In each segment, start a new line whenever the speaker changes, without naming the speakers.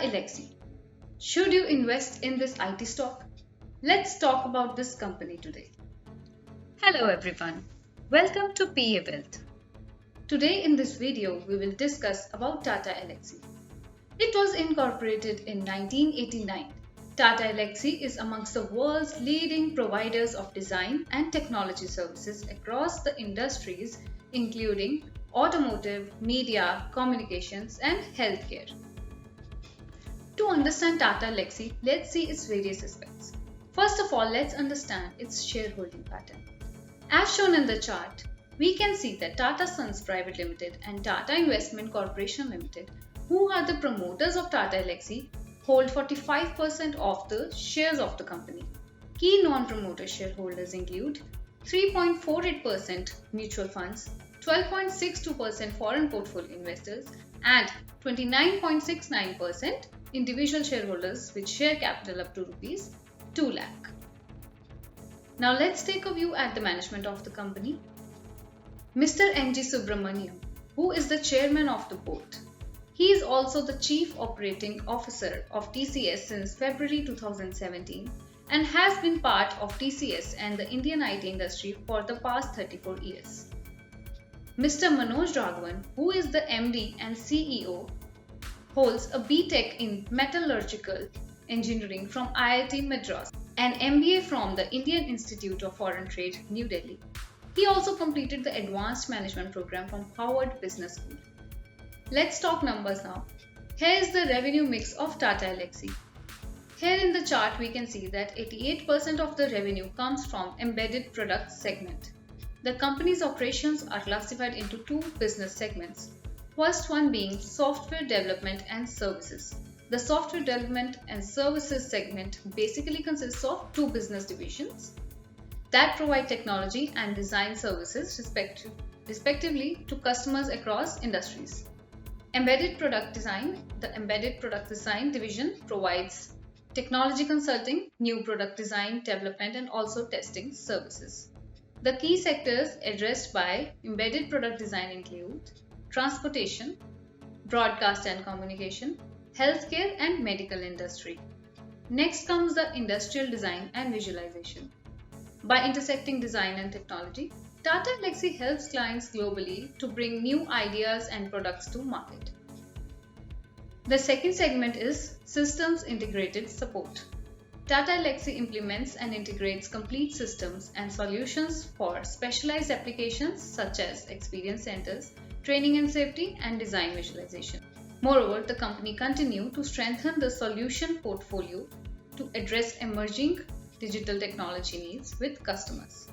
Elxsi. Should you invest in this IT stock? Let's talk about this company today. Hello everyone. Welcome to PA Wealth. Today in this video, we will discuss about Tata Elxsi. It was incorporated in 1989. Tata Elxsi is amongst the world's leading providers of design and technology services across the industries including automotive, media, communications and healthcare. To understand Tata Elxsi, let's see its various aspects. First of all, let's understand its shareholding pattern. As shown in the chart, we can see that Tata Sons Private Limited and Tata Investment Corporation Limited, who are the promoters of Tata Elxsi, hold 45% of the shares of the company. Key non-promoter shareholders include 3.48% mutual funds, 12.62% foreign portfolio investors, and 29.69% individual shareholders with share capital up to Rs 2 lakh. Now let's take a view at the management of the company. Mr. N.G. Subramaniam, who is the chairman of the board. He is also the Chief Operating Officer of TCS since February 2017 and has been part of TCS and the Indian IT industry for the past 34 years. Mr. Manoj Raghavan, who is the MD and CEO, holds a BTech in Metallurgical Engineering from IIT Madras and MBA from the Indian Institute of Foreign Trade, New Delhi. He also completed the Advanced Management Program from Harvard Business School. Let's talk numbers now. Here is the revenue mix of Tata Elxsi. Here in the chart we can see that 88% of the revenue comes from embedded products segment. The company's operations are classified into two business segments. First one being software development and services. The software development and services segment basically consists of two business divisions that provide technology and design services respectively to customers across industries. Embedded product design. The embedded product design division provides technology consulting, new product design, development and also testing services. The key sectors addressed by embedded product design include transportation, broadcast and communication, healthcare and medical industry. Next comes the industrial design and visualization. By intersecting design and technology, Tata Elxsi helps clients globally to bring new ideas and products to market. The second segment is systems integrated support. Tata Elxsi implements and integrates complete systems and solutions for specialized applications such as experience centers, training and safety, and design visualization. Moreover, the company continues to strengthen the solution portfolio to address emerging digital technology needs with customers.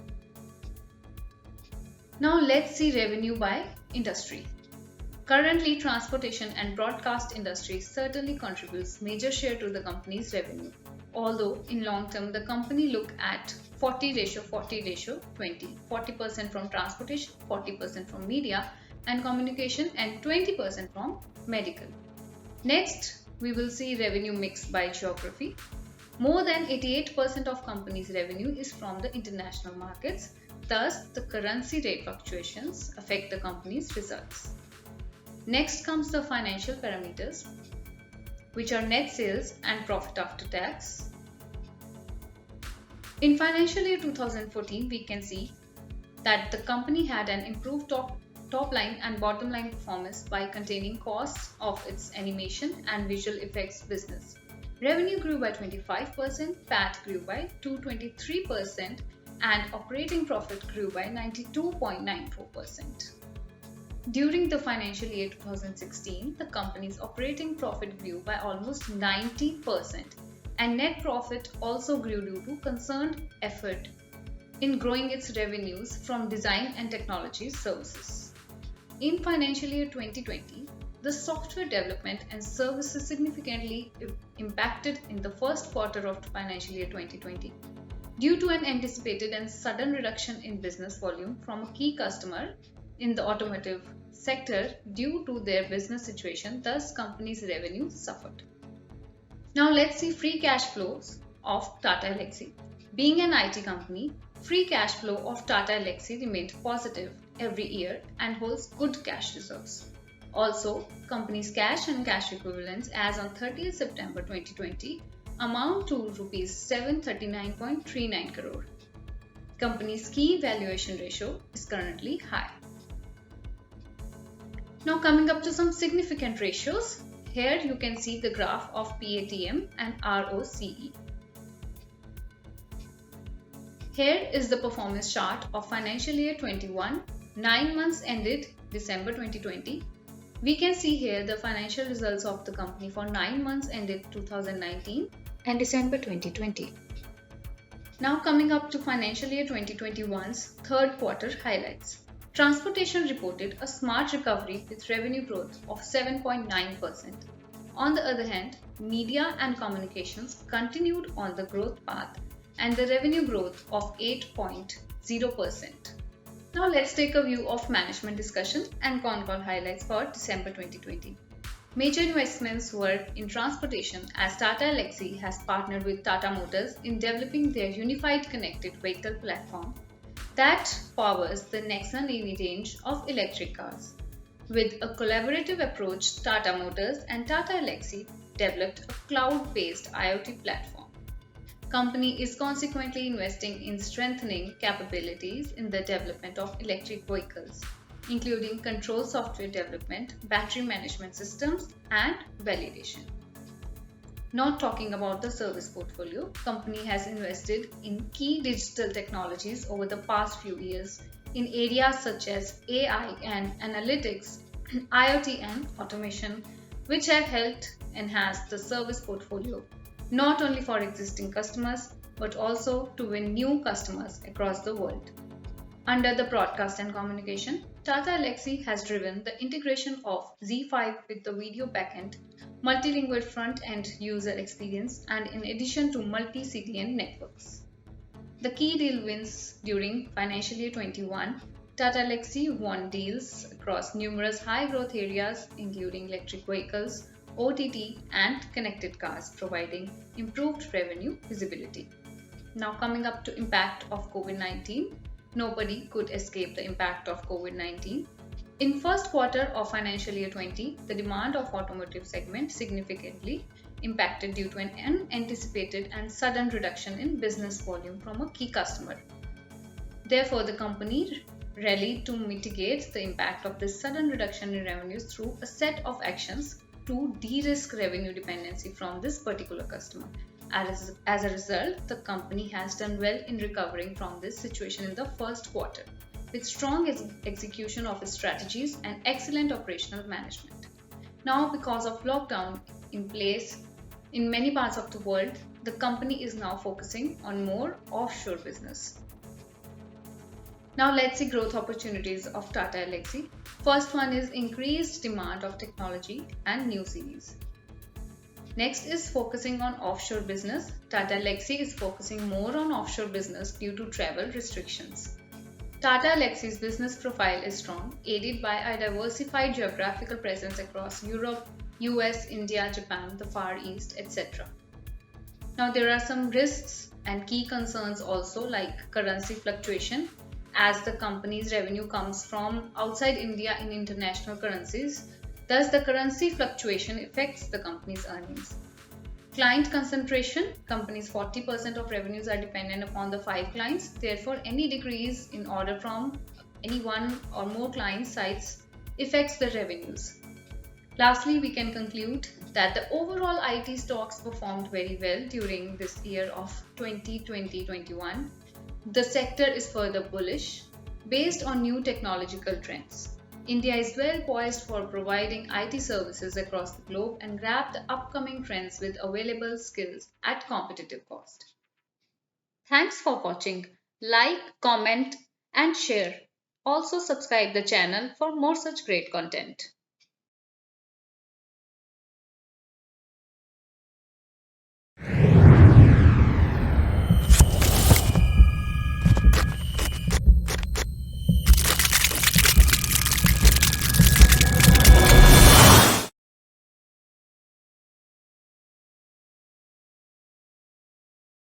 Now let's see revenue by industry. Currently, transportation and broadcast industry certainly contributes major share to the company's revenue. Although in long term, the company look at 40-40-20, 40% from transportation, 40% from media and communication and 20% from medical. Next, we will see revenue mix by geography. More than 88% of company's revenue is from the international markets. Thus, the currency rate fluctuations affect the company's results. Next comes the financial parameters, which are net sales and profit after tax. In financial year 2014, we can see that the company had an improved top line and bottom line performance by containing costs of its animation and visual effects business. Revenue grew by 25%, PAT grew by 223%, and operating profit grew by 92.94%. During the financial year 2016, the company's operating profit grew by almost 90%, and net profit also grew due to concerned effort in growing its revenues from design and technology services. In financial year 2020, the software development and services significantly impacted in the first quarter of financial year 2020 due to an anticipated and sudden reduction in business volume from a key customer in the automotive sector due to their business situation. Thus, company's revenue suffered. Now let's see free cash flows of Tata Elxsi. Being an IT company, free cash flow of Tata Elxsi remained positive every year and holds good cash reserves. Also, company's cash and cash equivalents as on 30th September 2020 amount to rupees 739.39 crore. Company's key valuation ratio is currently high. Now coming up to some significant ratios. Here you can see the graph of PATM and ROCE. Here is the performance chart of financial year 21, 9 months ended December 2020. We can see here the financial results of the company for 9 months ended 2019 and December 2020. Now coming up to financial year 2021's third quarter highlights. Transportation reported a smart recovery with revenue growth of 7.9%. On the other hand, media and communications continued on the growth path and the revenue growth of 8.0%. Now let's take a view of management discussion and Concall highlights for December 2020. Major investments were in transportation as Tata Elxsi has partnered with Tata Motors in developing their unified connected vehicle platform that powers the Nexon EV range of electric cars. With a collaborative approach, Tata Motors and Tata Elxsi developed a cloud-based IoT platform. Company is consequently investing in strengthening capabilities in the development of electric vehicles, including control software development, battery management systems, and validation. Not talking about the service portfolio, company has invested in key digital technologies over the past few years in areas such as AI and analytics, IoT and automation, which have helped enhance the service portfolio not only for existing customers but also to win new customers across the world. Under the broadcast and communication, Tata Elxsi has driven the integration of Z5 with the video backend, multilingual front-end user experience, and in addition to multi-CDN networks. The key deal wins during financial year 21, Tata Elxsi won deals across numerous high-growth areas including electric vehicles, OTT, and connected cars, providing improved revenue visibility. Now coming up to impact of COVID-19. Nobody could escape the impact of COVID-19. In first quarter of financial year 20, the demand of automotive segment significantly impacted due to an unanticipated and sudden reduction in business volume from a key customer. Therefore, the company rallied to mitigate the impact of this sudden reduction in revenues through a set of actions to de-risk revenue dependency from this particular customer. As a result, the company has done well in recovering from this situation in the first quarter, with strong execution of its strategies and excellent operational management. Now, because of lockdown in place in many parts of the world, the company is now focusing on more offshore business. Now let's see growth opportunities of Tata Elxsi. First one is increased demand of technology and new series. Next is focusing on offshore business. Tata Elxsi is focusing more on offshore business due to travel restrictions. Tata Elxsi's business profile is strong, aided by a diversified geographical presence across Europe, US, India, Japan, the Far East, etc. Now there are some risks and key concerns also like currency fluctuation, as the company's revenue comes from outside India in international currencies. Thus, the currency fluctuation affects the company's earnings. Client concentration, company's 40% of revenues are dependent upon the 5 clients. Therefore, any decrease in order from any one or more client sites affects the revenues. Lastly, we can conclude that the overall IT stocks performed very well during this year of 2020-21. The sector is further bullish based on new technological trends. India is well poised for providing IT services across the globe and grab the upcoming trends with available skills at competitive cost. Thanks for watching. Like, comment and share. Also subscribe the channel for more such great content.